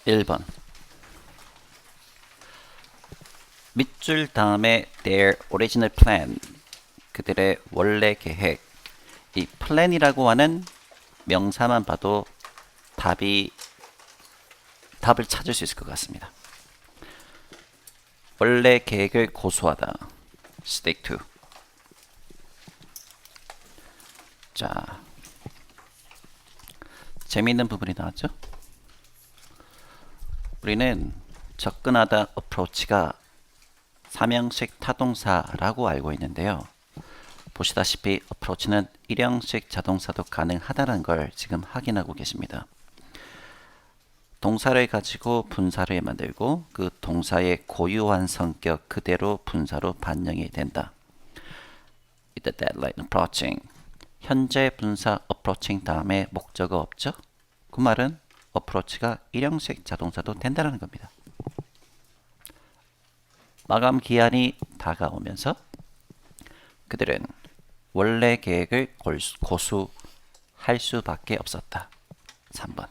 1번. 밑줄 다음에 their original plan. 그들의 원래 계획. 이 plan이라고 하는 명사만 봐도 답을 찾을 수 있을 것 같습니다. 원래 계획을 고수하다. stick to. 자, 재미있는 부분이 나왔죠? 우리는 접근하다 approach가 삼형식 타동사라고 알고 있는데요. 보시다시피 approach는 일형식 자동사도 가능하다는 걸 지금 확인하고 계십니다. 동사를 가지고 분사를 만들고 그 동사의 고유한 성격 그대로 분사로 반영이 된다. The deadline approaching. 현재 분사 approaching 다음에 목적어 없죠? 그 말은 approach가 일형식 자동사도 된다는 겁니다. 마감 기한이 다가오면서 그들은 원래 계획을 고수할 수밖에 없었다. 3번.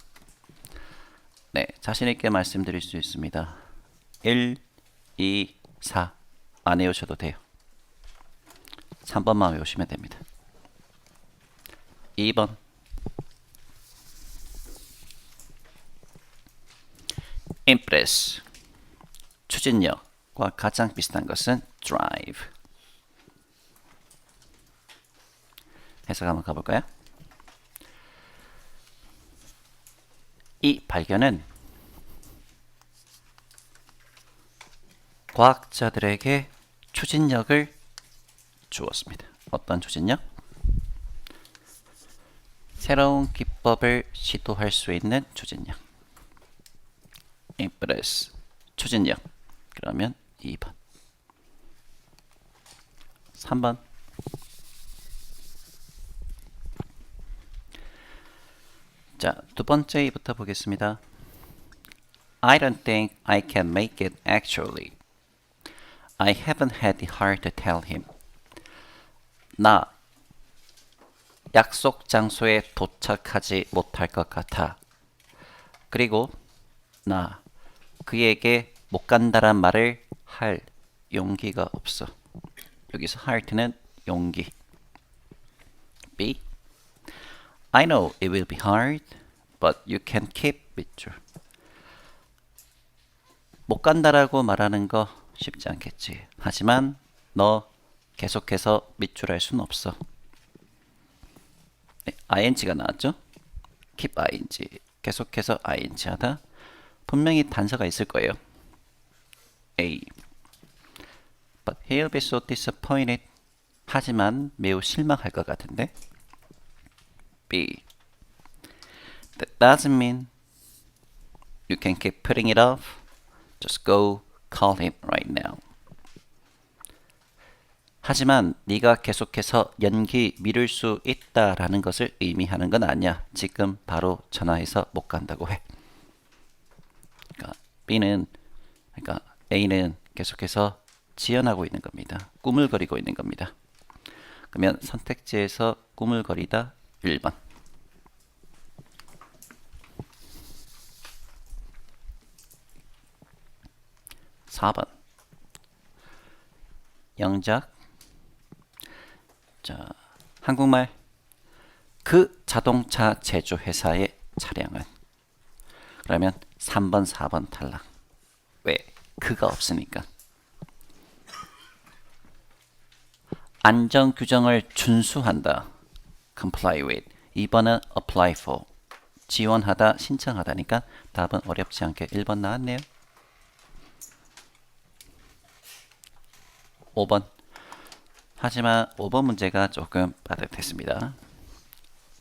네, 자신있게 말씀드릴 수 있습니다. 1, 2, 4 안 외우셔도 돼요. 3번만 외우시면 됩니다. 2번. impress. 추진력과 가장 비슷한 것은 drive. 해석 한번 가볼까요? 이 발견은 과학자들에게 추진력을 주었습니다. 어떤 추진력? 새로운 기법을 시도할 수 있는 추진력. impress. 추진력. 그러면 2번. 3번. 자, 두 번째부터 보겠습니다. I don't think I can make it actually. I haven't had the heart to tell him. 나 약속 장소에 도착하지 못할 것 같아. 그리고 나 그에게 못 간다란 말을 할 용기가 없어. 여기서 heart는 용기. B. I know it will be hard, but you can keep 밑줄. 못 간다라고 말하는 거 쉽지 않겠지. 하지만 너 계속해서 밑줄할 순 없어. 네, ing가 나왔죠? keep ing. 계속해서 ing 하다. 분명히 단서가 있을 거예요. A. But he'll be so disappointed. 하지만 매우 실망할 것 같은데. B. That doesn't mean you can keep putting it off. Just go call him right now. 하지만 네가 계속해서 연기 미룰 수 있다라는 것을 의미하는 건 아니야. 지금 바로 전화해서 못 간다고 해. 그러니까 A는 계속해서 지연하고 있는 겁니다. 꾸물거리고 있는 겁니다. 그러면 선택지에서 꾸물거리다 1번. 4번. 영작. 자, 한국말. 그 자동차 제조회사의 차량은. 그러면 3번, 4번 탈락. 왜? 그가 없으니까. 안전 규정을 준수한다. comply with. 2번은 apply for. 지원하다, 신청하다니까 답은 어렵지 않게 1번 나왔네요. 5번. 하지만 5번 문제가 조금 빠듯했습니다.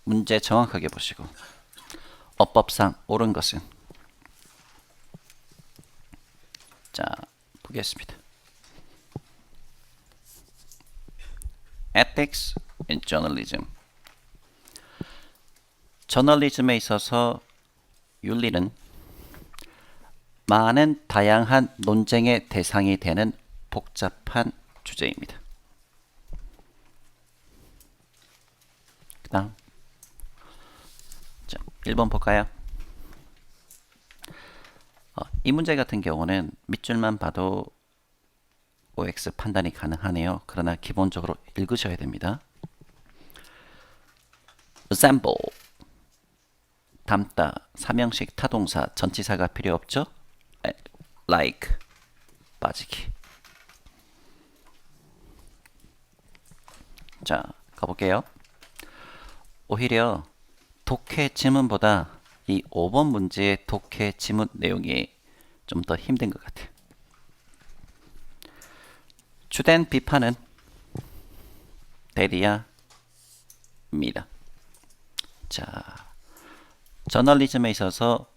문제 정확하게 보시고 어법상 옳은 것은 자 보겠습니다. Ethics in Journalism. 저널리즘에 있어서 윤리는 많은 다양한 논쟁의 대상이 되는 복잡한 주제입니다. 그 다음 자, 1번 볼까요? 이 문제 같은 경우는 밑줄만 봐도 OX 판단이 가능하네요. 그러나 기본적으로 읽으셔야 됩니다. resemble 닮다, 삼형식 타동사, 전치사가 필요 없죠? like 빠지기. 자, 가볼게요. 오히려 독해 지문보다 이 5번 문제의 독해 지문 내용이 좀 더 힘든 것 같아요. 주된 비판은 대리야입니다. 자, 저널리즘에 있어서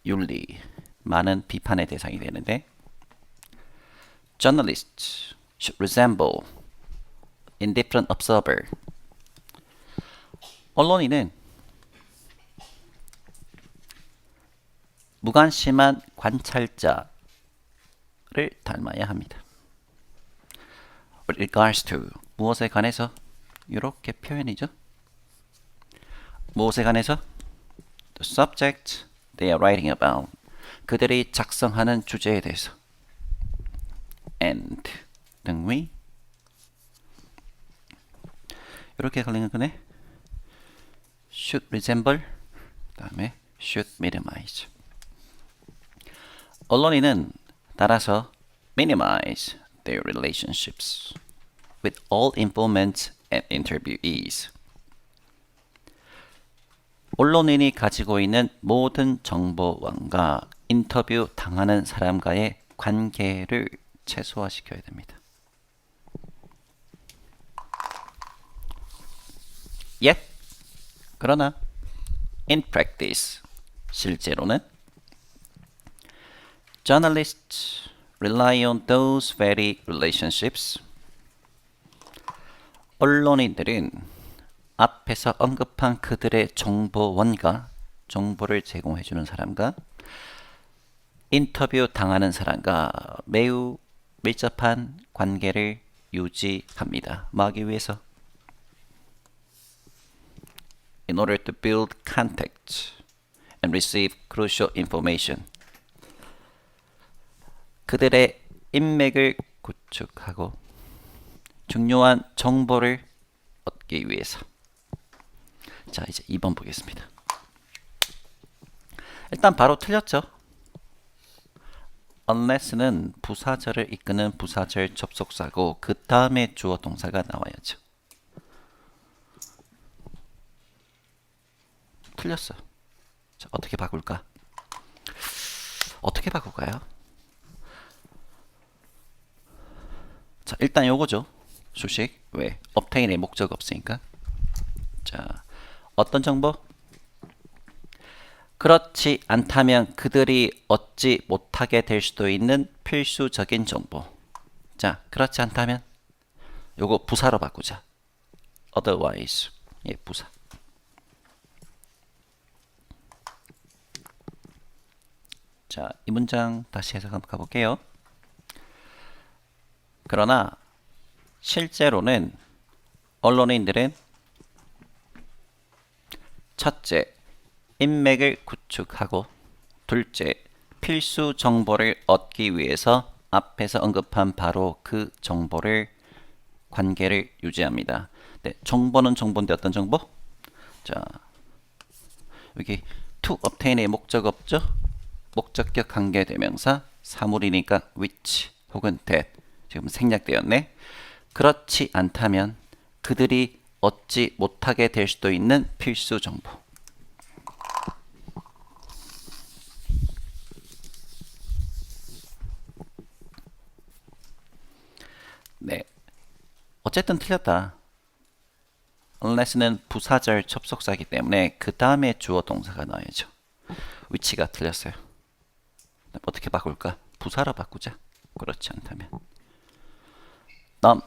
윤리, 많은 비판의 대상이 되는데 Journalists should resemble indifferent observer. 언론인은 무관심한 관찰자를 닮아야 합니다. With regards to 무엇에 관해서 이렇게 표현이죠. 무엇에 관해서 the subject they are writing about 그들이 작성하는 주제에 대해서 and 등위 이렇게 걸리는 거네. should resemble 그 다음에 should minimize. 언론인은 따라서 minimize their relationships with all informants and interviewees. 언론인이 가지고 있는 모든 정보원과 인터뷰 당하는 사람과의 관계를 최소화시켜야 됩니다. Yet, 그러나 in practice, 실제로는 journalists rely on those very relationships. 언론인들은 앞에서 언급한 그들의 정보원과 정보를 제공해주는 사람과 인터뷰 당하는 사람과 매우 밀접한 관계를 유지합니다. 뭐하기 위해서? In order to build contact and receive crucial information. 그들의 인맥을 구축하고 중요한 정보를 얻기 위해서. 자, 이제 2번 보겠습니다. 일단 바로 틀렸죠? unless는 부사절을 이끄는 부사절 접속사고 그 다음에 주어 동사가 나와야죠. 틀렸어. 자, 어떻게 바꿀까? 어떻게 바꿀까요? 자, 일단 요거죠. 수식. 왜? obtain의 목적 없으니까. 자, 어떤 정보? 그렇지 않다면 그들이 얻지 못하게 될 수도 있는 필수적인 정보. 자, 그렇지 않다면 요거 부사로 바꾸자. otherwise. 예, 부사. 자, 이 문장 다시 해석 한번 가볼게요. 그러나 실제로는 언론인들은 첫째, 인맥을 구축하고 둘째, 필수 정보를 얻기 위해서 앞에서 언급한 바로 그 정보를 관계를 유지합니다. 네, 정보는 정보인데 어떤 정보? 자, 여기 to obtain의 목적 없죠? 목적격 관계대명사 사물이니까 which 혹은 that 지금 생략되었네. 그렇지 않다면 그들이 얻지 못하게 될 수도 있는 필수 정보. 네, 어쨌든 틀렸다. unless는 부사절 접속사이기 때문에 그 다음에 주어 동사가 나와야죠. 위치가 틀렸어요. 어떻게 바꿀까? 부사로 바꾸자. 그렇지 않다면 다음.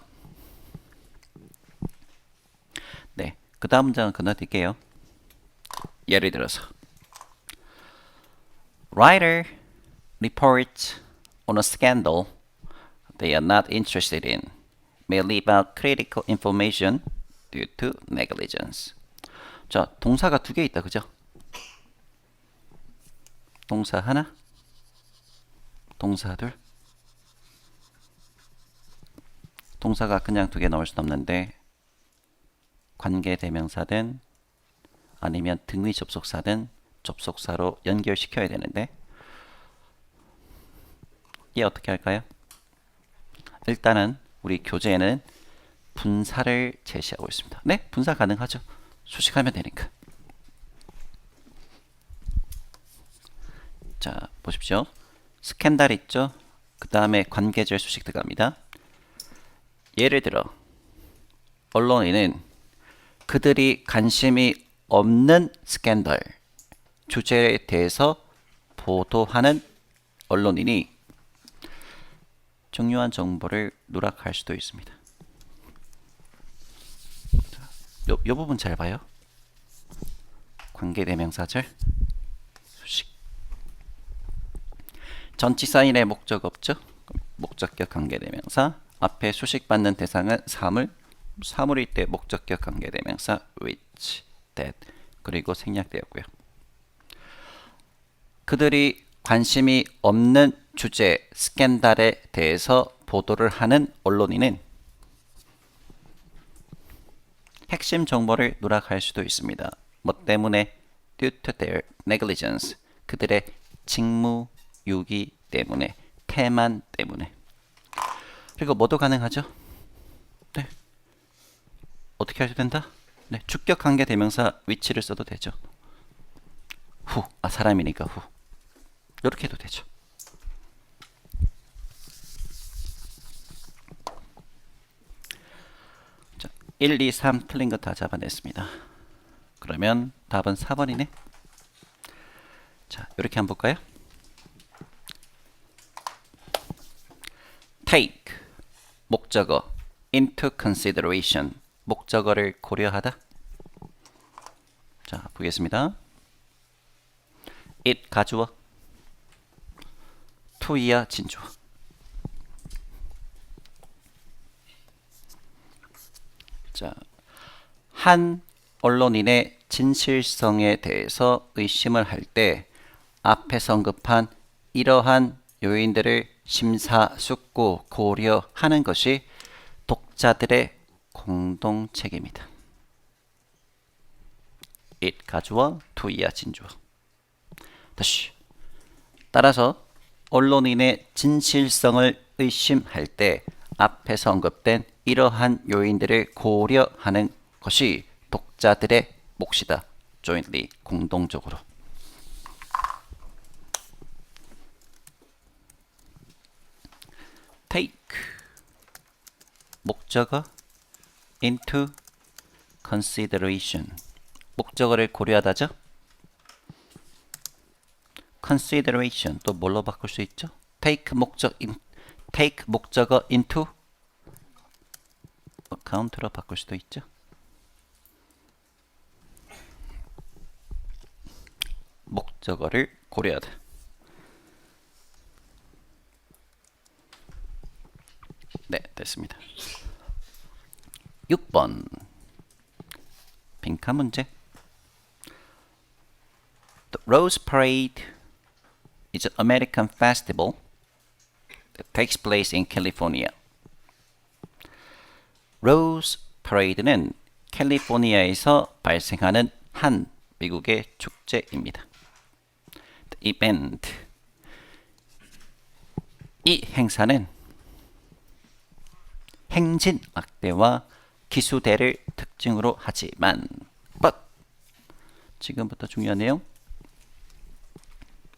네, 그 다음 문장은 건너뛸게요. 예를 들어서 Writer reports on a scandal they are not interested in may leave out critical information due to negligence. 자, 동사가 두 개 있다, 그죠? 동사 하나, 동사들. 동사가 그냥 두 개 넣을 순 없는데 관계대명사든 아니면 등위 접속사든 접속사로 연결시켜야 되는데 얘 어떻게 할까요? 일단은 우리 교재에는 분사를 제시하고 있습니다. 네, 분사 가능하죠. 수식하면 되니까. 자, 보십시오. 스캔들 있죠? 그 다음에 관계절 수식 들어갑니다. 예를 들어 언론인은 그들이 관심이 없는 스캔들 주제에 대해서 보도하는 언론인이 중요한 정보를 누락할 수도 있습니다. 요 부분 잘 봐요. 관계대명사절 수식. 전치사인의 목적 없죠? 목적격 관계대명사. 앞에 수식받는 대상은 사물일 때 목적격 관계대명사 which, that 그리고 생략되었고요. 그들이 관심이 없는 주제 스캔들에 대해서 보도를 하는 언론인은 핵심 정보를 누락할 수도 있습니다. 뭐 때문에? Due to their negligence. 그들의 직무 유기 때문에, 태만 때문에. 그리고 뭐도 가능하죠? 네. 어떻게 해도 된다? 네. 주격 관계 대명사 위치를 써도 되죠. 후. 사람이니까 후. 이렇게 해도 되죠. 자, 1, 2, 3 틀린 거 다 잡아냈습니다. 그러면 답은 4번이네. 자, 이렇게 한번 볼까요? take 목적어 into consideration 목적어를 고려하다. 자, 보겠습니다. it 가주어 to이야 진주어. 자, 한 언론인의 진실성에 대해서 의심을 할 때 앞에 언급한 이러한 요인들을 심사숙고 고려하는 것이 독자들의 공동 책임이다. it 가주어 to이야 진주어. 다시. 따라서 언론인의 진실성을 의심할 때 앞에서 언급된 이러한 요인들을 고려하는 것이 독자들의 몫이다. jointly 공동적으로. take 목적어 into consideration 목적어를 고려하다죠. consideration 또 뭘로 바꿀 수 있죠? take 목적어 into account로 바꿀 수도 있죠. 목적어를 고려하다. 네, 됐습니다. 6번 빈칸 문제. The Rose Parade is an American festival that takes place in California. Rose Parade는 캘리포니아에서 발생하는 한 미국의 축제입니다. The event 이 행사는 행진 악대와 기수대를 특징으로 하지만 but 지금부터 중요한 내용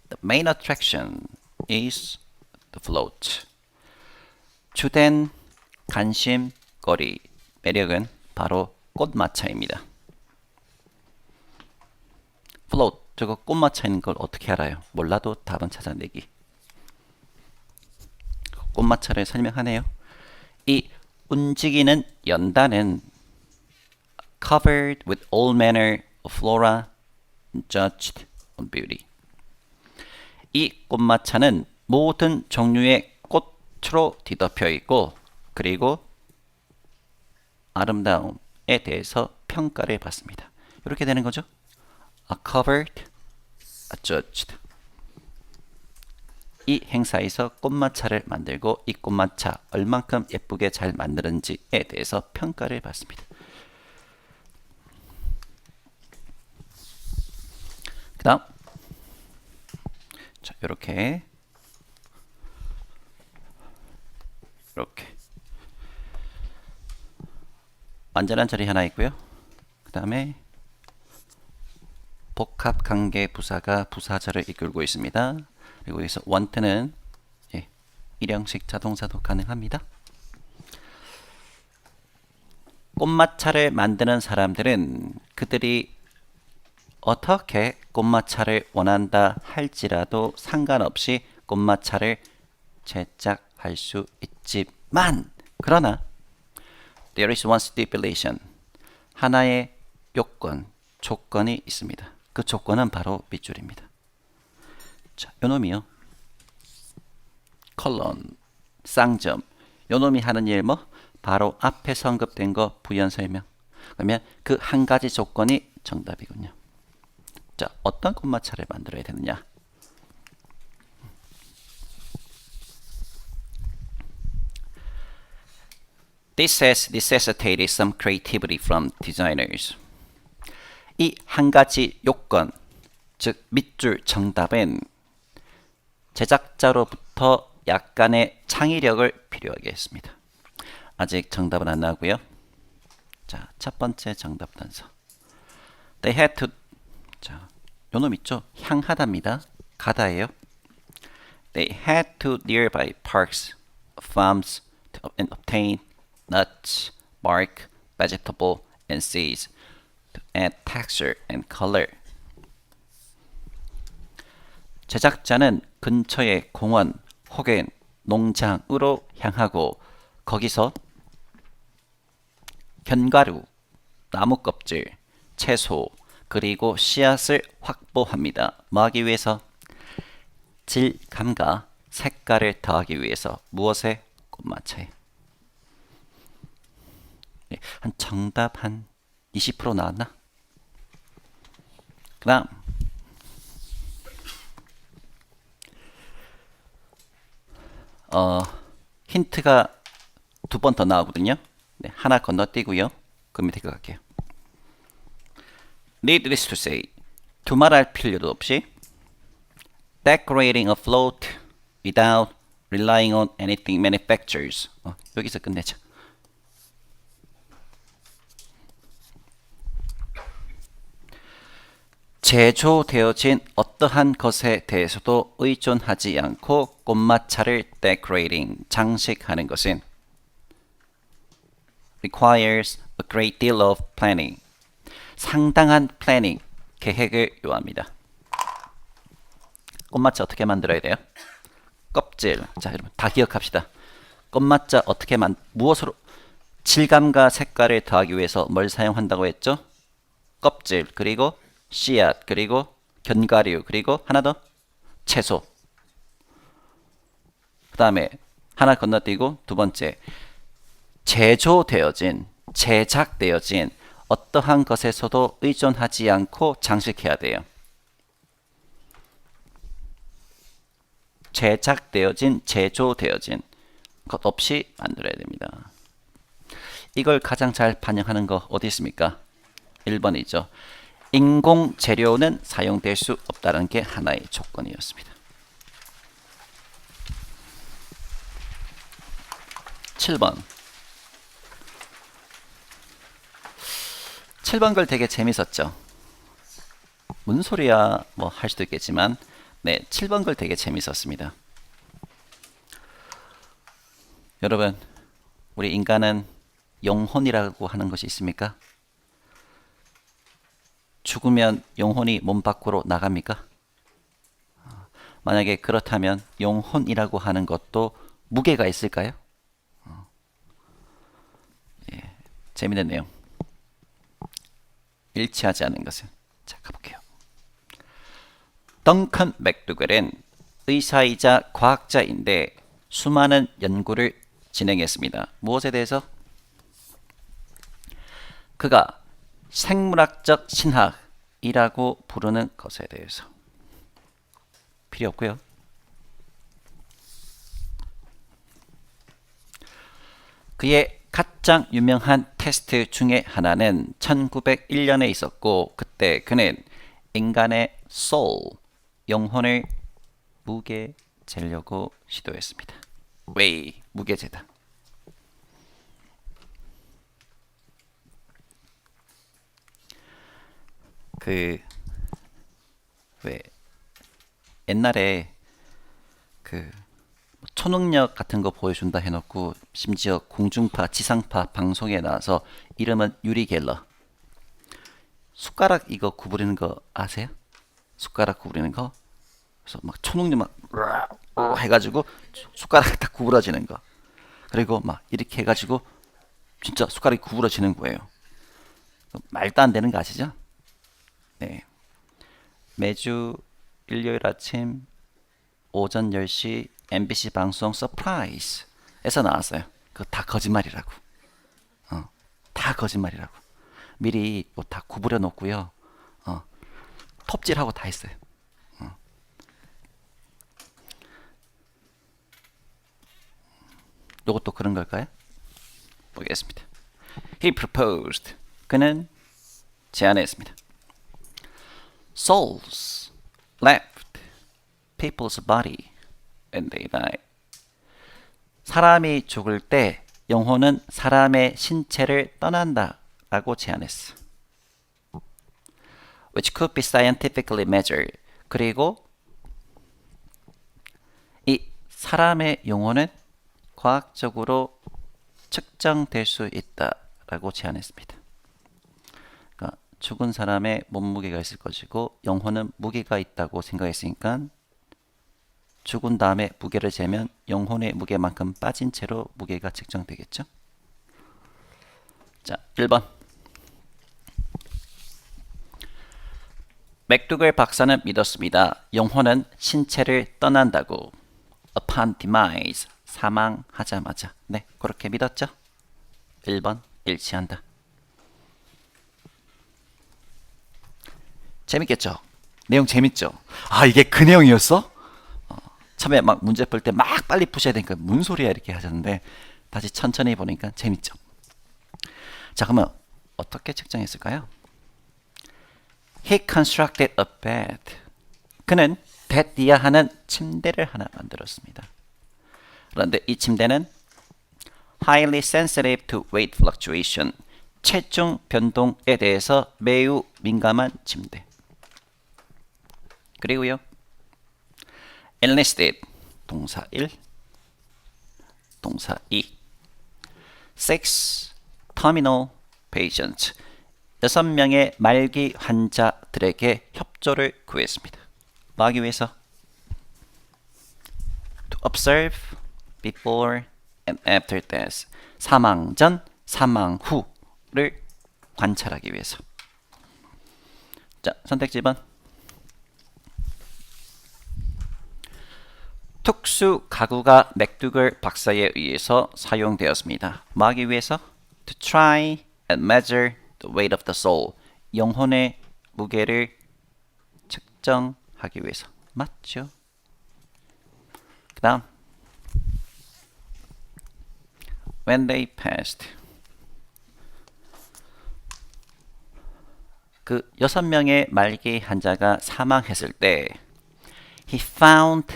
The main attraction is the float. 주된 관심거리 매력은 바로 꽃마차입니다. float 저거 꽃마차인 걸 어떻게 알아요? 몰라도 답은 찾아내기. 꽃마차를 설명하네요. 이 움직이는 연단은 covered with all manner of flora judged on beauty. 이 꽃마차는 모든 종류의 꽃으로 뒤덮여 있고 그리고 아름다움에 대해서 평가를 받습니다. 이렇게 되는 거죠. A covered, a judged. 이 행사에서 꽃마차를 만들고 이 꽃마차 얼만큼 예쁘게 잘 만드는지에 대해서 평가를 받습니다. 그 다음 자, 이렇게 완전한 자리 하나 있고요. 그 다음에 복합관계 부사가 부사절을 이끌고 있습니다. 그리고 여기서 원트는 일형식 자동사도 가능합니다. 꽃마차를 만드는 사람들은 그들이 어떻게 꽃마차를 원한다 할지라도 상관없이 꽃마차를 제작할 수 있지만 그러나 there is one stipulation 하나의 요건, 조건이 있습니다. 그 조건은 바로 밑줄입니다. 자, 요놈이요. 컬런, 쌍점. 요놈이 하는 일 뭐? 바로 앞에 언급된 거 부연 설명. 그러면 그 한 가지 조건이 정답이군요. 자, 어떤 꽃마차를 만들어야 되느냐? This has necessitated some creativity from designers. 이 한 가지 요건, 즉 밑줄 정답은 제작자로부터 약간의 창의력을 필요하게 했습니다. 아직 정답은 안 나오고요. 자, 첫 번째 정답 단서. They had to 자, 요놈 있죠? 향하다입니다. 가다예요. They had to nearby parks, farms and obtain nuts, bark, vegetable, and seeds to add texture and color. 제작자는 근처의 공원 혹은 농장으로 향하고 거기서 견과류, 나무 껍질, 채소, 그리고 씨앗을 확보합니다. 뭐 하기 위해서? 질감과 색깔을 더하기 위해서. 무엇에? 꽃마차에. 한 정답 한 20% 나왔나? 그 다음 힌트가 두 번 더 나오거든요. 네, 하나 건너뛰고요. 그 밑에 거 갈게요. Needless to say, 두말할 필요도 없이 decorating a float without relying on anything manufacturers. 여기서 끝내자. 제조되어진 어떠한 것에 대해서도 의존하지 않고 꽃마차를 decorating, 장식하는 것은 requires a great deal of planning. 상당한 플래닝, 계획을 요합니다. 꽃마차 어떻게 만들어야 돼요? 껍질. 자, 여러분 다 기억합시다. 꽃마차 어떻게 무엇으로 질감과 색깔을 더하기 위해서 뭘 사용한다고 했죠? 껍질, 그리고 씨앗, 그리고 견과류, 그리고 하나 더 채소. 그 다음에 하나 건너뛰고 두 번째 제조되어진, 제작되어진 어떠한 것에서도 의존하지 않고 장식해야 돼요. 제작되어진, 제조되어진 것 없이 만들어야 됩니다. 이걸 가장 잘 반영하는 거 어디 있습니까? 1번이죠. 인공 재료는 사용될 수 없다는 게 하나의 조건이었습니다. 7번. 7번 글 되게 재밌었죠. 뭔 소리야 뭐 할 수도 있겠지만 네, 7번 글 되게 재밌었습니다. 여러분, 우리 인간은 영혼이라고 하는 것이 있습니까? 죽으면 영혼이 몸 밖으로 나갑니까? 만약에 그렇다면 영혼이라고 하는 것도 무게가 있을까요? 예, 재미있는 내용. 일치하지 않는 것은. 자, 가볼게요. 덩컨 맥두글은 의사이자 과학자인데 수많은 연구를 진행했습니다. 무엇에 대해서? 그가 생물학적 신학이라고 부르는 것에 대해서. 필요 없고요. 그의 가장 유명한 테스트 중에 하나는 1901년에 있었고 그때 그는 인간의 soul, 영혼을 무게 재려고 시도했습니다. 웨이, 무게재다. 왜 옛날에 초능력 같은 거 보여준다 해놓고 심지어 공중파, 지상파 방송에 나와서 이름은 유리 갤러. 숟가락 이거 구부리는 거 아세요? 숟가락 구부리는 거. 그래서 막 초능력 막 해가지고 숟가락 딱 구부러지는 거. 그리고 막 이렇게 해가지고 진짜 숟가락이 구부러지는 거예요. 말도 안 되는 거 아시죠? 네. 매주 일요일 아침 오전 10시 MBC 방송 서프라이즈에서 나왔어요. 그거 다 거짓말이라고. 다 거짓말이라고. 미리 뭐 다 구부려 놓고요. 톱질하고 다 했어요. 요것도 그런 걸까요? 보겠습니다. He proposed. 그는 제안했습니다. Souls left people's body when they die. 사람이 죽을 때 영혼은 사람의 신체를 떠난다 라고 제안했어. Which could be scientifically measured. 그리고 이 사람의 영혼은 과학적으로 측정될 수 있다 라고 제안했습니다. 그러니까 죽은 사람의 몸무게가 있을 것이고 영혼은 무게가 있다고 생각했으니까 죽은 다음에 무게를 재면 영혼의 무게만큼 빠진 채로 무게가 측정되겠죠. 자, 1번. 맥두글 박사는 믿었습니다. 영혼은 신체를 떠난다고. Upon demise, 사망하자마자. 네, 그렇게 믿었죠. 1번 일치한다. 재밌겠죠? 내용 재밌죠? 아, 이게 그 내용이었어? 처음에 막 문제 풀 때 막 빨리 푸셔야 되니까 뭔 소리야 이렇게 하셨는데 다시 천천히 보니까 재밌죠. 자, 그러면 어떻게 측정했을까요? He constructed a bed. 그는 bed이야 하는 침대를 하나 만들었습니다. 그런데 이 침대는 highly sensitive to weight fluctuation. 체중 변동에 대해서 매우 민감한 침대. 그리고요. enlisted 동사 1, 동사 2. 6 terminal patients. 6명의 말기 환자들에게 협조를 구했습니다. 뭐 하기 위해서? To observe before and after death. 사망 전, 사망 후를 관찰하기 위해서. 자, 선택지 2번. 특수 가구가 맥두글 박사에 의해서 사용되었습니다. 뭐 하기 위해서? To try and measure the weight of the soul. 영혼의 무게를 측정하기 위해서. 맞죠? 그 다음. When they passed. 그 6명의 말기 환자가 사망했을 때 He found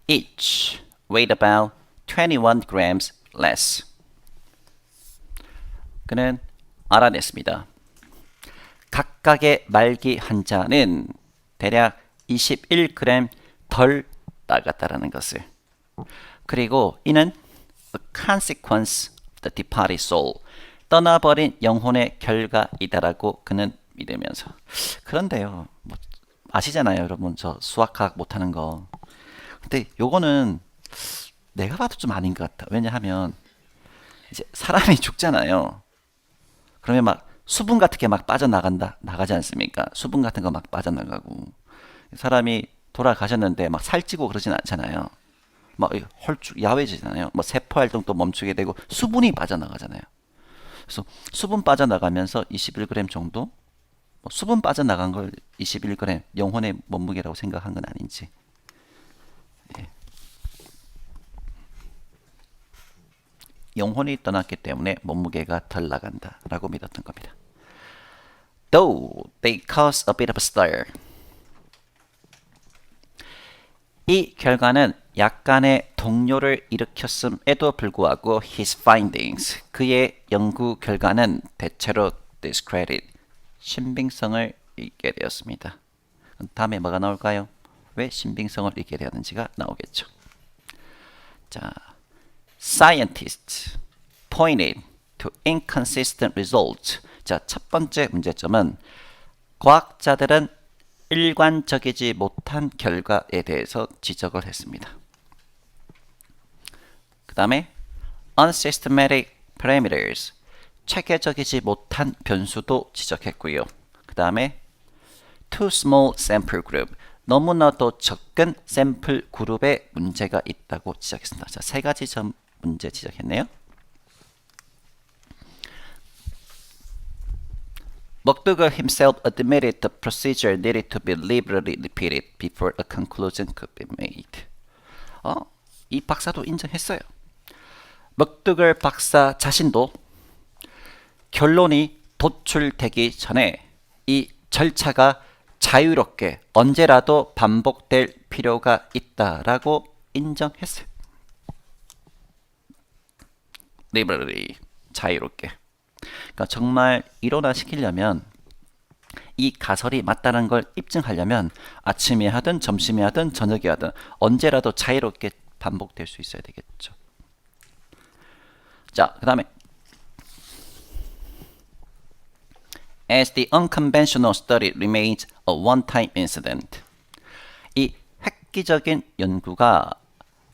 each weighed about 21 grams less. 그는 알아냈습니다. 각각의 말기 환자는 대략 21g 덜 나갔다라는 것을. 그리고 이는 a consequence of the departed soul. 떠나버린 영혼의 결과이다라고 그는 믿으면서. 그런데요, 뭐 아시잖아요, 여러분. 저 수학학 못하는 거. 근데 요거는 내가 봐도 좀 아닌 것 같다. 왜냐하면 이제 사람이 죽잖아요. 그러면 막 수분 같은 게 막 나가지 않습니까? 수분 같은 거 막 빠져나가고. 사람이 돌아가셨는데 막 살찌고 그러진 않잖아요. 막 헐쭉 야외지잖아요. 뭐 세포 활동도 멈추게 되고 수분이 빠져나가잖아요. 그래서 수분 빠져나가면서 21g 정도? 뭐 수분 빠져나간 걸 21g 영혼의 몸무게라고 생각한 건 아닌지. 영혼이 떠났기 때문에 몸무게가 덜 나간다 라고 믿었던 겁니다. Though they cause a bit of a stir. 이 결과는 약간의 동요를 일으켰음에도 불구하고 his findings, 그의 연구 결과는 대체로 discredit, 신빙성을 잃게 되었습니다. 다음에 뭐가 나올까요? 왜 신빙성을 잃게 되었는지가 나오겠죠. 자, scientists pointed to inconsistent results. 자, 첫 번째 문제점은 과학자들은 일관적이지 못한 결과에 대해서 지적을 했습니다. 그 다음에 unsystematic parameters, 체계적이지 못한 변수도 지적했고요. 그 다음에 too small sample group, 너무나도 적은 샘플 그룹에 문제가 있다고 지적했습니다. 자, 세 가지 점 문제 지적했네요. McDougall himself admitted the procedure needed to be liberally repeated before a conclusion could be made. 이 박사도 인정했어요. McDougall 박사 자신도 결론이 도출되기 전에 이 절차가 자유롭게 언제라도 반복될 필요가 있다라고 인정했어요. liberally, 자유롭게. 그러니까 정말 일원화시키려면 이 가설이 맞다는 걸 입증하려면 아침에 하든 점심에 하든 저녁에 하든 언제라도 자유롭게 반복될 수 있어야 되겠죠. 자, 그 다음에 As the unconventional study remains a one-time incident. 이 획기적인 연구가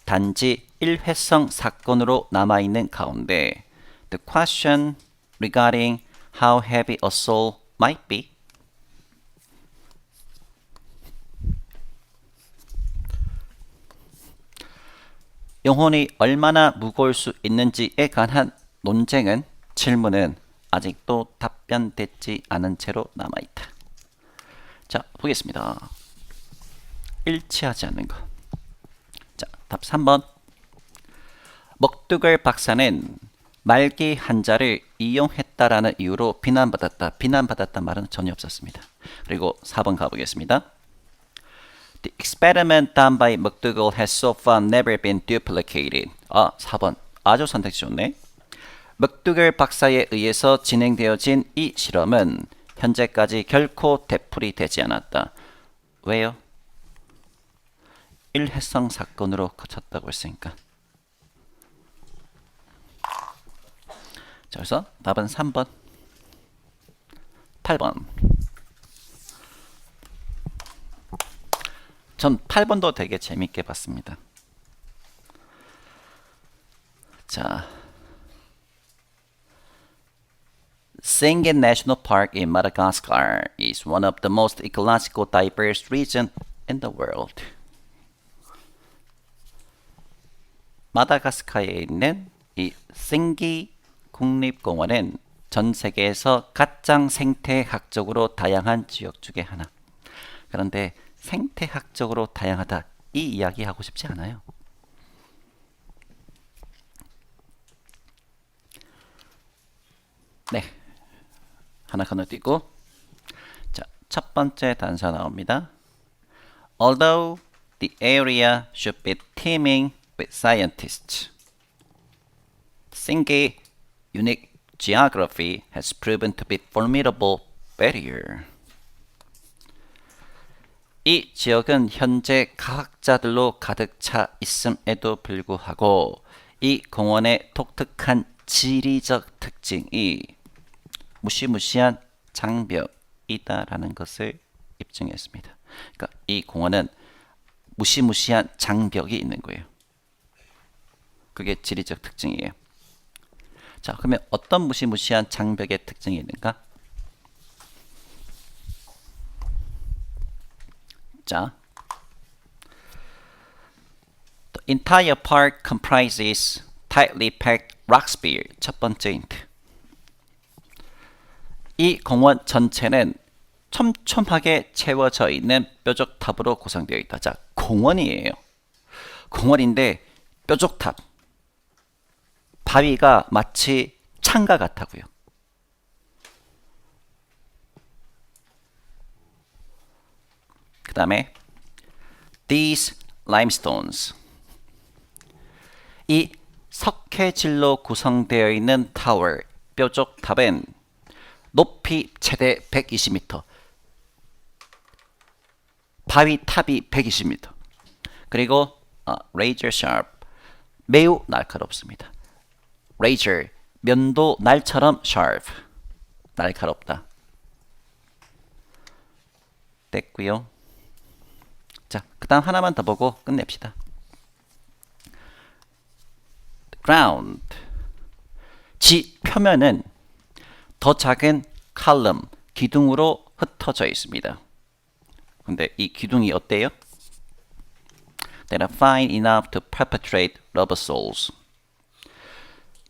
단지 일회성 사건으로 남아있는 가운데 The question regarding how heavy a soul might be 영혼이 얼마나 무거울 수 있는지에 관한 논쟁은 질문은 아직도 답변되지 않은 채로 남아있다. 자, 보겠습니다. 일치하지 않는 거. 자, 답 3번. McDougall 박사는 말기 한자를 이용했다라는 이유로 비난받았다. 비난받았단 말은 전혀 없었습니다. 그리고 4번 가보겠습니다. The experiment done by McDougall has so far never been duplicated. 4번. 아주 선택지 좋네. McDougall 박사에 의해서 진행되어진 이 실험은 현재까지 결코 되풀이 되지 않았다. 왜요? 일회성 사건으로 거쳤다고 했으니까. 자, 그래서 답은 3번. 8번. 전 8번도 되게 재밌게 봤습니다. 자, Singin National Park in Madagascar is one of the most ecological diverse regions in the world. 마다가스카르에 있는 이 생기 국립공원은 전 세계에서 가장 생태학적으로 다양한 지역 중에 하나. 그런데 생태학적으로 다양하다, 이 이야기 하고 싶지 않아요. 네, 하나 건너뛰고. 자, 첫 번째 단서 나옵니다. Although the area should be teeming with scientists, Singhi unique geography has proven to be formidable barrier. 이 지역은 현재 과학자들로 가득 차 있음에도 불구하고 이 공원의 독특한 지리적 특징이 무시무시한 장벽이다라는 것을 입증했습니다. 그러니까 이 공원은 무시무시한 장벽이 있는 거예요. 그게 지리적 특징이에요. 자, 그러면 어떤 무시무시한 장벽의 특징이 있는가? 자, The entire park comprises tightly packed rock sphere. 첫 번째 힌트. 이 공원 전체는 촘촘하게 채워져 있는 뾰족탑으로 구성되어 있다. 자, 공원이에요. 공원인데 뾰족탑. 바위가 마치 창가 같다고요. 그 다음에 these limestones. 이 석회질로 구성되어 있는 타워, 뾰족탑은 높이 최대 120m, 바위 탑이 120m, 그리고 razor sharp, 매우 날카롭습니다. razor, 면도 날처럼 sharp, 날카롭다. 됐고요. 자, 그 다음 하나만 더 보고 끝냅시다. ground, 지 표면은 더 작은 column, 기둥으로 흩어져 있습니다. 근데 이 기둥이 어때요? That are fine enough to perpetrate rubber soles.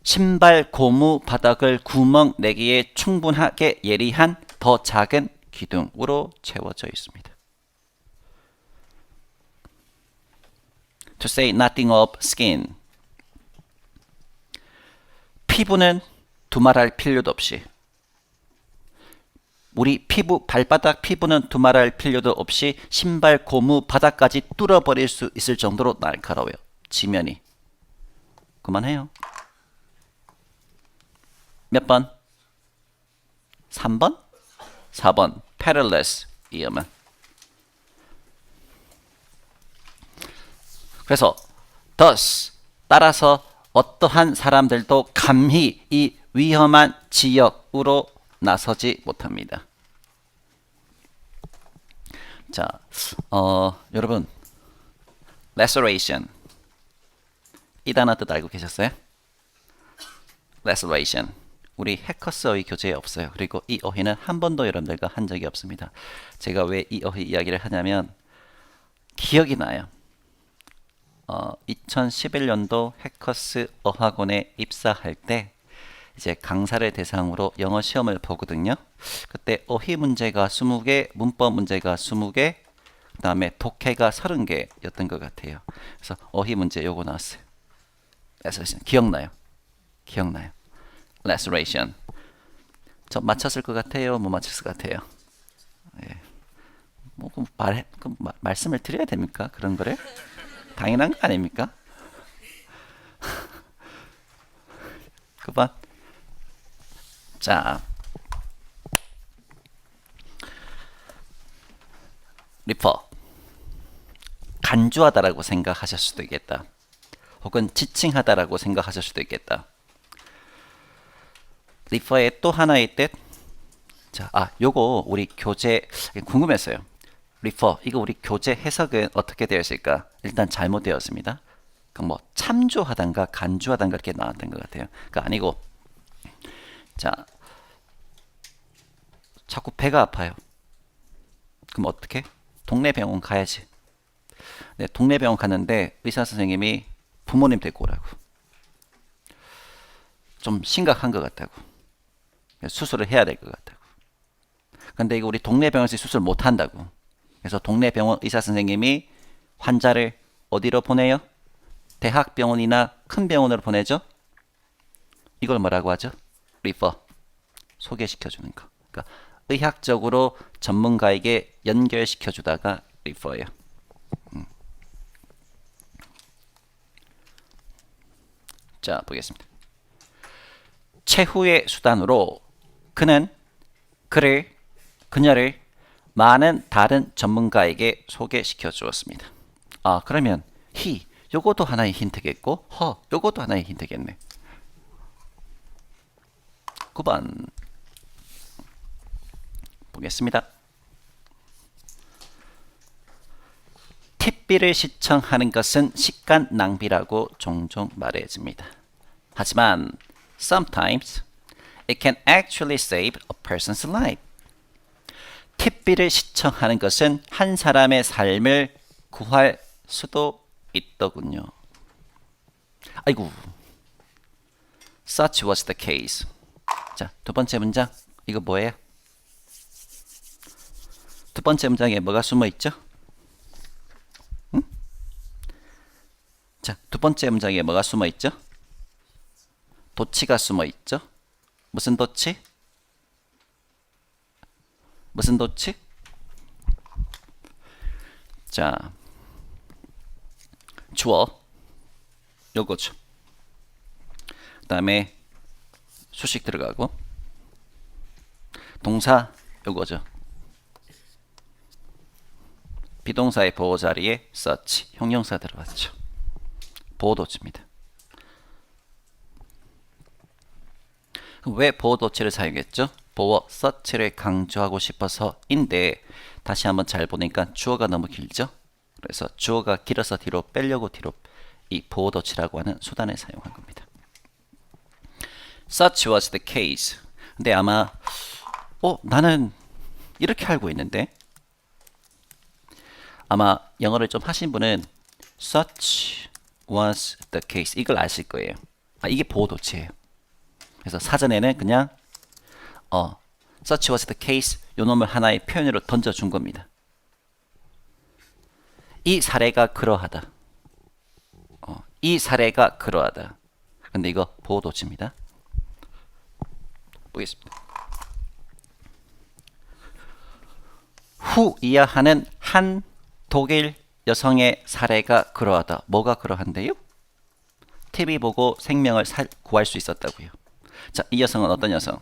신발 고무 바닥을 구멍 내기에 충분하게 예리한 더 작은 기둥으로 채워져 있습니다. To say nothing of skin. 피부는 두말할 필요도 없이, 우리 피부, 발바닥 피부는 두말할 필요도 없이 신발 고무 바닥까지 뚫어버릴 수 있을 정도로 날카로워요. 지면이. 그만해요. 몇 번? 3번? 4번. perilous, 위험한. 그래서 thus, 따라서 어떠한 사람들도 감히 이 위험한 지역으로 나서지 못합니다. 자, 여러분, laceration, 이 단어 뜻 알고 계셨어요? laceration, 우리 해커스 어휘 교재에 없어요. 그리고 이 어휘는 한 번도 여러분들과 한 적이 없습니다. 제가 왜 이 어휘 이야기를 하냐면 기억이 나요. 2011년도 해커스 어학원에 입사할 때 이제 강사를 대상으로 영어 시험을 보거든요. 그때 어휘 문제가 20개, 문법 문제가 20개, 그 다음에 독해가 30개였던 것 같아요. 그래서 어휘 문제 요거 나왔어요. laceration. 기억나요? 기억나요? laceration. 저 맞췄을 것 같아요? 못 맞췄을 것 같아요? 예. 뭐 말씀을 드려야 됩니까? 그런 거를? 당연한 거 아닙니까? 그만. 자, 리퍼. 간주하다라고 생각하실 수도 있겠다. 혹은 지칭하다라고 생각하실 수도 있겠다. 리퍼의 또 하나의 뜻. 자, 요거 우리 교재 궁금했어요. 리퍼, 이거 우리 교재 해석은 어떻게 되어 있을까? 일단 잘못되었습니다. 뭐 참조하단가 간주하단가 이렇게 나왔던 것 같아요. 그러니까 아니고, 자, 자꾸 배가 아파요. 그럼 어떻게? 동네 병원 가야지. 네, 동네 병원 갔는데 의사 선생님이 부모님 데리고 오라고. 좀 심각한 것 같다고. 수술을 해야 될 것 같다고. 근데 이거 우리 동네 병원에서 수술 못 한다고. 그래서 동네 병원 의사 선생님이 환자를 어디로 보내요? 대학병원이나 큰 병원으로 보내죠? 이걸 뭐라고 하죠? 리퍼. 소개시켜주는 거. 그러니까 의학적으로 전문가에게 연결시켜주다가 리퍼예요. 자, 보겠습니다. 최후의 수단으로 그녀를 많은 다른 전문가에게 소개시켜 주었습니다. 그러면 he, 요것도 하나의 힌트겠고 her, 요것도 하나의 힌트겠네. 9번 보겠습니다. 팁비를 시청하는 것은 시간 낭비라고 종종 말해집니다. 하지만 sometimes it can actually save a person's life. 팁비를 시청하는 것은 한 사람의 삶을 구할 수도 있더군요. 아이고. Such was the case. 자, 두 번째 문장. 이거 뭐예요? 두 번째 문장에 뭐가 숨어 있죠? 자, 두 번째 문장에 뭐가 숨어 있죠? 도치가 숨어 있죠. 무슨 도치? 무슨 도치? 자, 주어 요거죠. 그 다음에 수식 들어가고 동사 요거죠. 비동사의 보호 자리에 such 형용사 들어갔죠. 보호도치입니다. 왜 보호도치를 사용했죠? 보호 such를 강조하고 싶어서인데 다시 한번 잘 보니까 주어가 너무 길죠? 그래서 주어가 길어서 뒤로 빼려고 뒤로 이 보호도치라고 하는 수단을 사용한 겁니다. Such was the case. 근데 아마 나는 이렇게 알고 있는데 아마 영어를 좀 하신 분은 such was the case 이걸 아실 거예요. 이게 보호도치예요. 그래서 사전에는 그냥 such was the case 요 놈을 하나의 표현으로 던져준 겁니다. 이 사례가 그러하다. 이 사례가 그러하다. 근데 이거 보호도치입니다. 보겠습니다. 후이하 하는 한 독일 여성의 사례가 그러하다. 뭐가 그러한데요? TV 보고 생명을 구할 수 있었다고요. 자, 이 여성은 어떤 여성?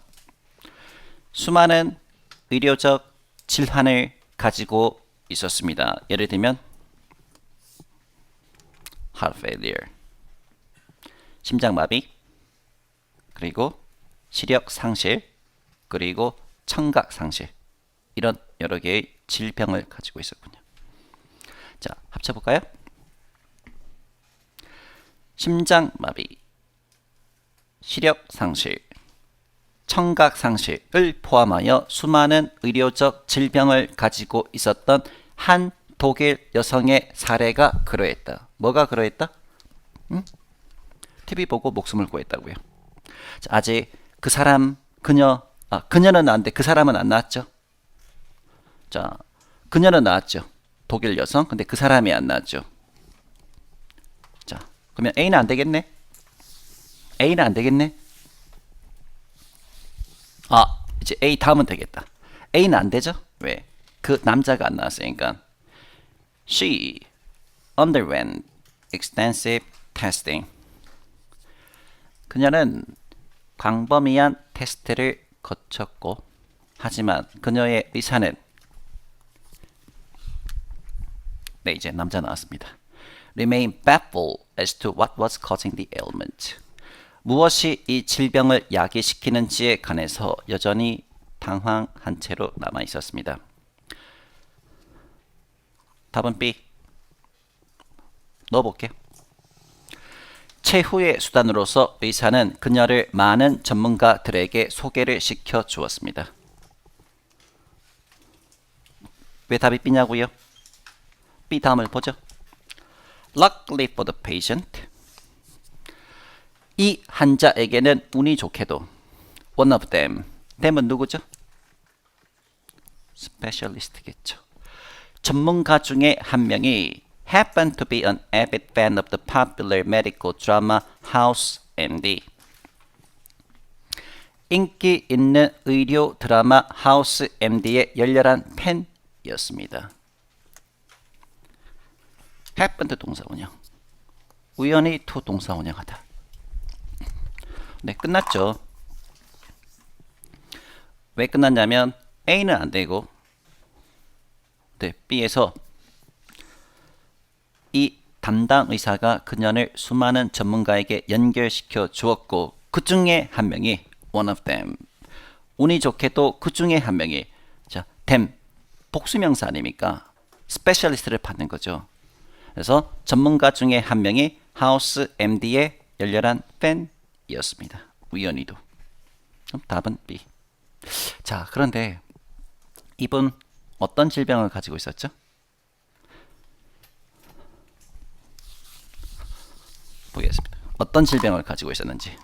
수많은 의료적 질환을 가지고 있었습니다. 예를 들면 heart failure, 심장마비, 그리고 시력 상실, 그리고 청각 상실 이런 여러 개의 질병을 가지고 있었군요. 자, 합쳐볼까요? 심장마비, 시력 상실, 청각 상실을 포함하여 수많은 의료적 질병을 가지고 있었던 한 독일 여성의 사례가 그러했다. 뭐가 그러했다? TV 보고 목숨을 구했다고요. 자, 아직 그 사람, 그녀는 나왔는데 그 사람은 안 나왔죠. 자, 그녀는 나왔죠. 독일 여성. 근데 그 사람이 안 나왔죠. 자, 그러면 A는 안 되겠네? A는 안 되겠네? 이제 A 다음은 되겠다. A는 안 되죠? 왜? 그 남자가 안 나왔으니까. She underwent extensive testing. 그녀는 광범위한 테스트를 거쳤고, 하지만 그녀의 의사는 이제 남자 나왔습니다. Remain baffled as to what was causing the ailment. 무엇이 이 질병을 야기시키는지에 관해서 여전히 당황한 채로 남아 있었습니다. 답은 B. 넣어볼게요. 최후의 수단으로서 의사는 그녀를 많은 전문가들에게 소개를 시켜 주었습니다. 왜 답이 B냐고요? B 다음을 보죠. Luckily for the patient. 이 환자에게는 운이 좋게도 one of them. them은 누구죠? 스페셜리스트겠죠. 전문가 중에 한 명이 happened to be an avid fan of the popular medical drama House MD. 인기 있는 의료 드라마 하우스 MD의 열렬한 팬이었습니다. happened 동사원형. 우연히 to 동사원형하다. 네, 끝났죠. 왜 끝났냐면 A는 안 되고 B에서 이 담당 의사가 그녀를 수많은 전문가에게 연결시켜 주었고 그 중에 한 명이 one of them. 운이 좋게도 그 중에 한 명이 them 복수명사 아닙니까? 스페셜리스트를 받는 거죠. 그래서 전문가 중에 한 명이 하우스 MD의 열렬한 팬이었습니다. 우연히도. 그럼 답은 B. 자, 그런데 이분 어떤 질병을 가지고 있었죠? 보겠습니다. 어떤 질병을 가지고 있었는지.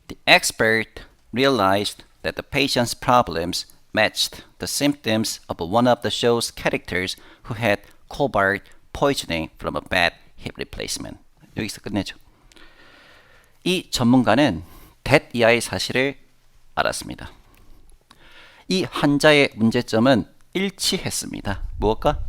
The expert realized that the patient's problems matched the symptoms of one of the show's characters who had cobalt poisoning from a bad hip replacement. 여기서 끝내죠. 이 전문가는 that 이하의 사실을 알았습니다. 이 환자의 문제점은 일치했습니다. 무엇과?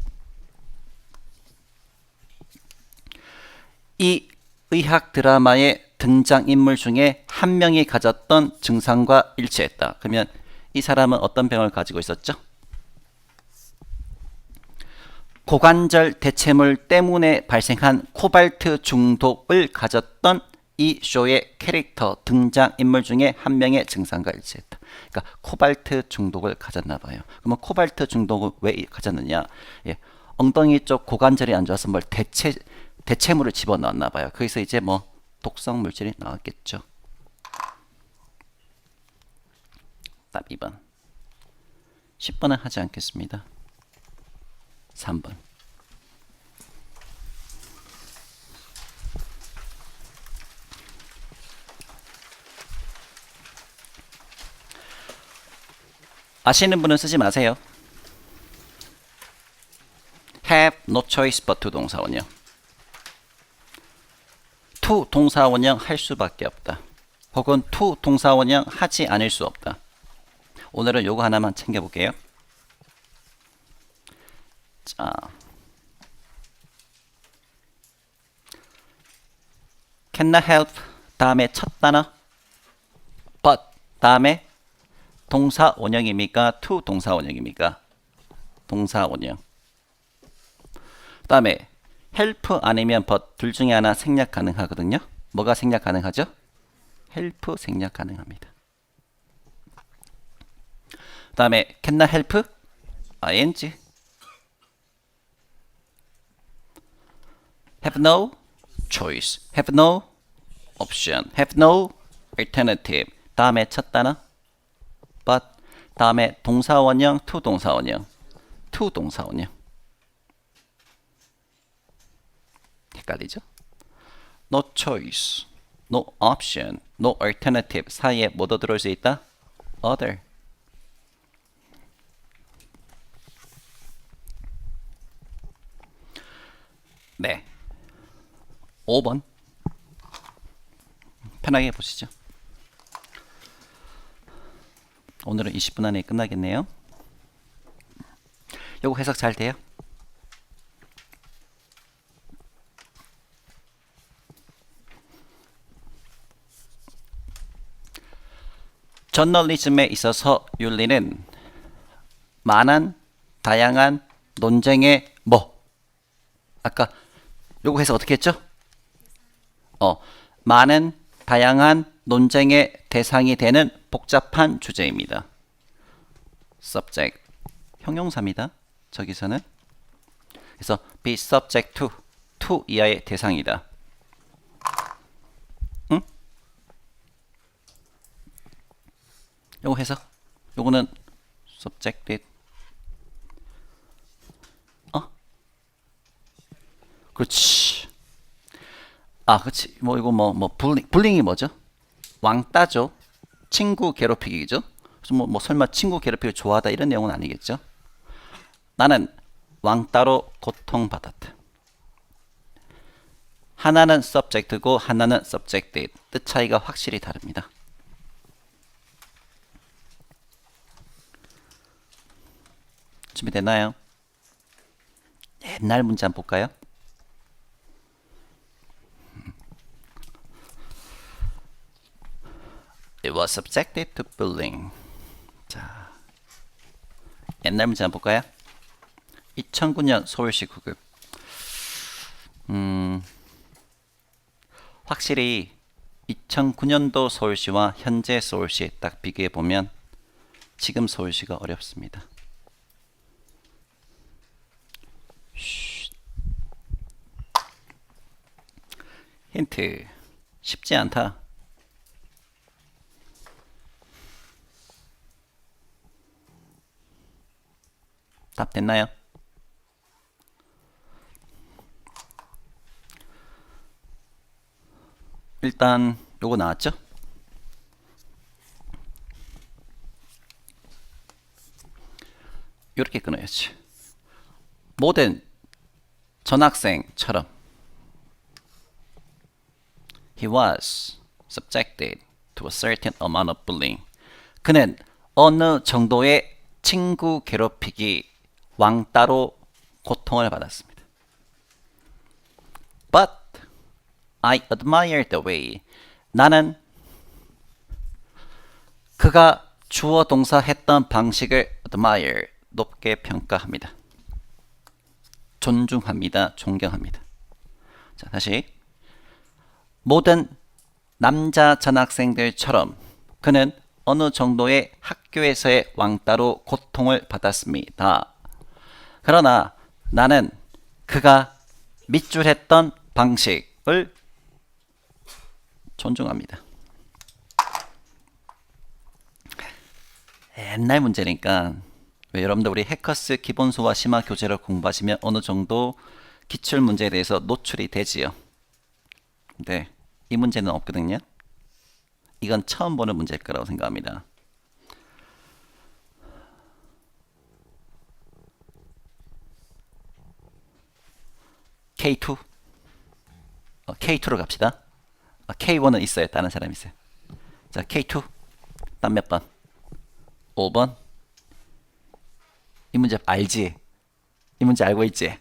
이 의학 드라마의 등장인물 중에 한 명이 가졌던 증상과 일치했다. 그러면 이 사람은 어떤 병을 가지고 있었죠? 고관절 대체물 때문에 발생한 코발트 중독을 가졌던 이 쇼의 캐릭터 등장인물 중에 한 명의 증상과 일치했다. 그러니까 코발트 중독을 가졌나 봐요. 그러면 코발트 중독을 왜 가졌느냐? 예, 엉덩이 쪽 고관절이 안 좋아서 뭘 대체물을 집어넣었나 봐요. 거기서 이제 뭐 독성 물질이 나왔겠죠. 답 2번. 10번은 하지 않겠습니다. 3번. 아시는 분은 쓰지 마세요. have no choice but to 동사원형. to 동사원형 할 수밖에 없다. 혹은 to 동사원형 하지 않을 수 없다. 오늘은 요거 하나만 챙겨볼게요. 자, can I help 다음에 첫 단어 but 다음에 동사 원형입니까? to 동사 원형입니까? 동사 원형. 다음에 help 아니면 but 둘 중에 하나 생략 가능하거든요. 뭐가 생략 가능하죠? help 생략 가능합니다. 다음에 can I help? ing. have no choice. have no option. have no alternative. 다음에 첫 단어 but 다음에 동사원형 to 동사원형. to 동사원형. 헷갈리죠? no choice, no option, no alternative 사이에 뭐도 들어올 수 있다? other. 네. 5번. 편하게 보시죠. 오늘은 20분 안에 끝나겠네요. 요거 해석 잘 돼요? 저널리즘에 있어서 윤리는 많은 다양한 논쟁의 뭐 아까 요거 해석 어떻게 했죠? 많은 다양한 논쟁의 대상이 되는 복잡한 주제입니다. subject 형용사입니다. 저기서는 그래서 be subject to 이하의 대상이다. 응? 요거 해석 요거는 subjected 그렇지. 그렇지. 뭐 이거 뭐 불링이 뭐죠? 왕따죠. 친구 괴롭히기죠. 그래서 뭐 설마 친구 괴롭히기 좋아하다 이런 내용은 아니겠죠? 나는 왕따로 고통받았다. 하나는 subject고 하나는 subjected. 뜻 차이가 확실히 다릅니다. 준비됐나요? 옛날 문제 한번 볼까요? It was subjected to bullying. 자, 옛날 문제 한번 볼까요? 2009년 서울시 구급. 확실히 2009년도 서울시와 현재 서울시 딱 비교해 보면 지금 서울시가 어렵습니다. 힌트. 쉽지 않다. 답 됐나요? 일단 요거 나왔죠? 이렇게 끊어야지. 모든 전학생처럼 He was subjected to a certain amount of bullying. 그는 어느 정도의 친구 괴롭히기 왕따로 고통을 받았습니다. But I admire the way. 나는 그가 주어 동사 했던 방식을 admire, 높게 평가합니다. 존중합니다. 존경합니다. 자, 다시. 모든 남자 전학생들처럼 그는 어느 정도의 학교에서의 왕따로 고통을 받았습니다. 그러나 나는 그가 밑줄했던 방식을 존중합니다. 옛날 문제니까 여러분들 우리 해커스 기본소와 심화 교재를 공부하시면 어느 정도 기출 문제에 대해서 노출이 되지요. 근데 이 문제는 없거든요. 이건 처음 보는 문제일 거라고 생각합니다. K2 K2로 갑시다. K1은 있어요. 다른 사람 있어요. 자, K2 딴 몇 번? 5번. 이 문제 알지? 이 문제 알고 있지?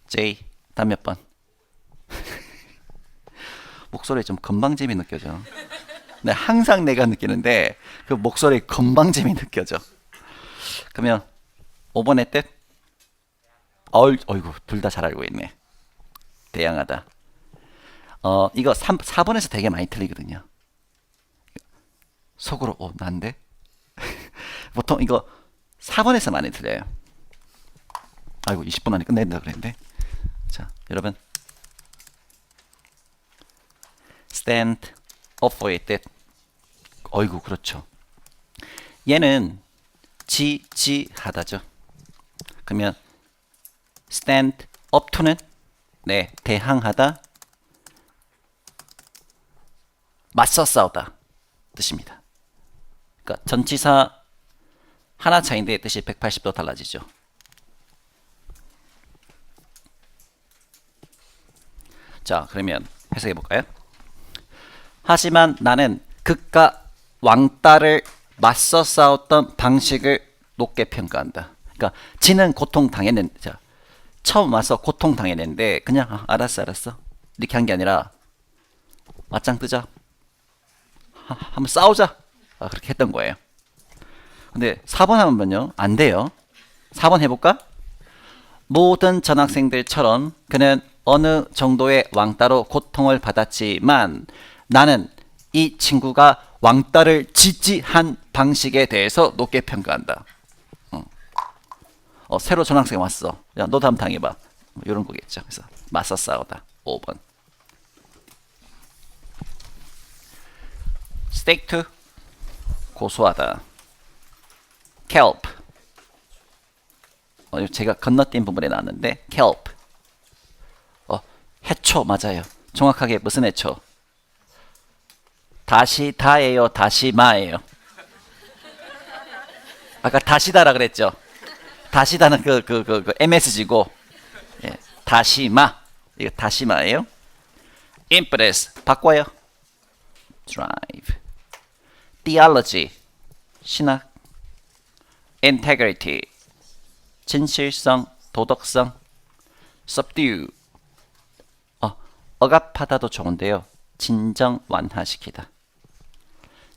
J 딴 몇 번? 목소리에 좀 건방짐이 느껴져. 네, 항상 내가 느끼는데 그 목소리에 건방짐이 느껴져. 그러면 5번의 뜻? 어이구, 둘 다 잘 알고 있네. 대양하다. 이거 4번에서 되게 많이 틀리거든요. 속으로 난데? 보통 이거 4번에서 많이 틀려요. 아이고, 20분 안에 끝낸다 그랬는데. 자, 여러분. stand up for it 뜻. 어이구, 그렇죠. 얘는 지지하다죠. 그러면 stand up to는 네, 대항하다, 맞서 싸우다 뜻입니다. 그러니까 전치사 하나 차이인데 뜻이 180도 달라지죠. 자, 그러면 해석해 볼까요? 하지만 나는 그가 왕따를 맞서 싸웠던 방식을 높게 평가한다. 그러니까 지는 고통 당했는데, 자, 처음 와서 고통 당했는데 그냥 알았어 이렇게 한 게 아니라 맞짱 뜨자, 한번 싸우자, 그렇게 했던 거예요. 근데 4번 하면요 안 돼요. 4번 해볼까? 모든 전학생들처럼 그는 어느 정도의 왕따로 고통을 받았지만 나는 이 친구가 왕따를 지지한 방식에 대해서 높게 평가한다. 새로 전학생 왔어. 야, 너도 한번 당해봐. 이런 거겠죠. 그래서 맞서 싸우다. 5번. stake to 고소하다. kelp. 제가 건너뛴 부분에 나왔는데 kelp. 해초 맞아요. 정확하게 무슨 해초? 다시다예요, 다시마예요? 아까 다시다라 그랬죠. 다시다는 그 MSG고, 예, 다시마, 이거 다시마예요. impress 바꿔요. drive. theology 신학. integrity 진실성, 도덕성. subdue 억압하다도 좋은데요. 진정 완화시키다.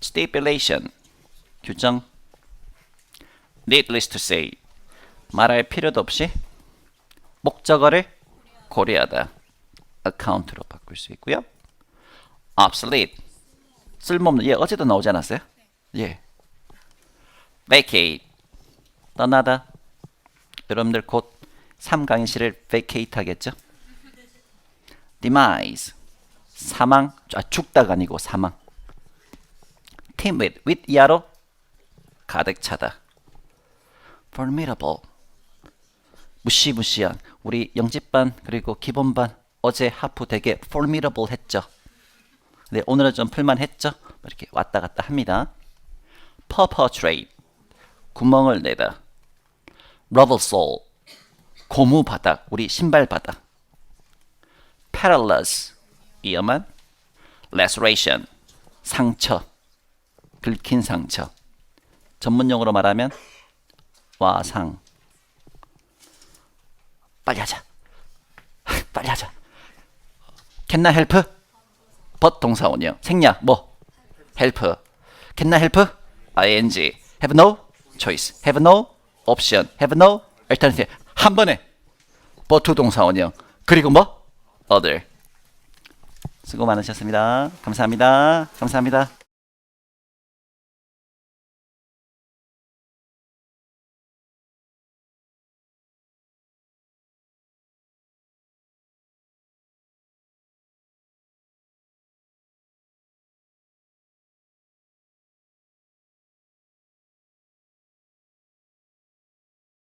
stipulation 규정. needless to say 말할 필요도 없이 목적어를 고려하다. account로 바꿀 수 있고요. obsolete 쓸모없는, 예, 어제도 나오지 않았어요? 예. vacate 떠나다. 여러분들 곧 3강의실을 vacate 하겠죠? demise 사망, 죽다가 아니고 사망. timid with 이하로 가득 차다. formidable 무시무시한. 우리 영집반 그리고 기본반 어제 하프 되게 formidable 했죠. 근데 오늘은 좀 풀만 했죠. 이렇게 왔다 갔다 합니다. perpetrate 구멍을 내다. rubble sole 고무 바닥, 우리 신발 바닥. perilous 위험한. laceration, 상처, 긁힌 상처. 전문용어로 말하면 와상. 빨리 하자. 빨리 하자. Can I help? but 동사원형. 생략 뭐? help. Can I help? ing. Have no choice. Have no option. Have no alternative. 한 번에 but 동사원형. 그리고 뭐? other. 수고 많으셨습니다. 감사합니다. 감사합니다.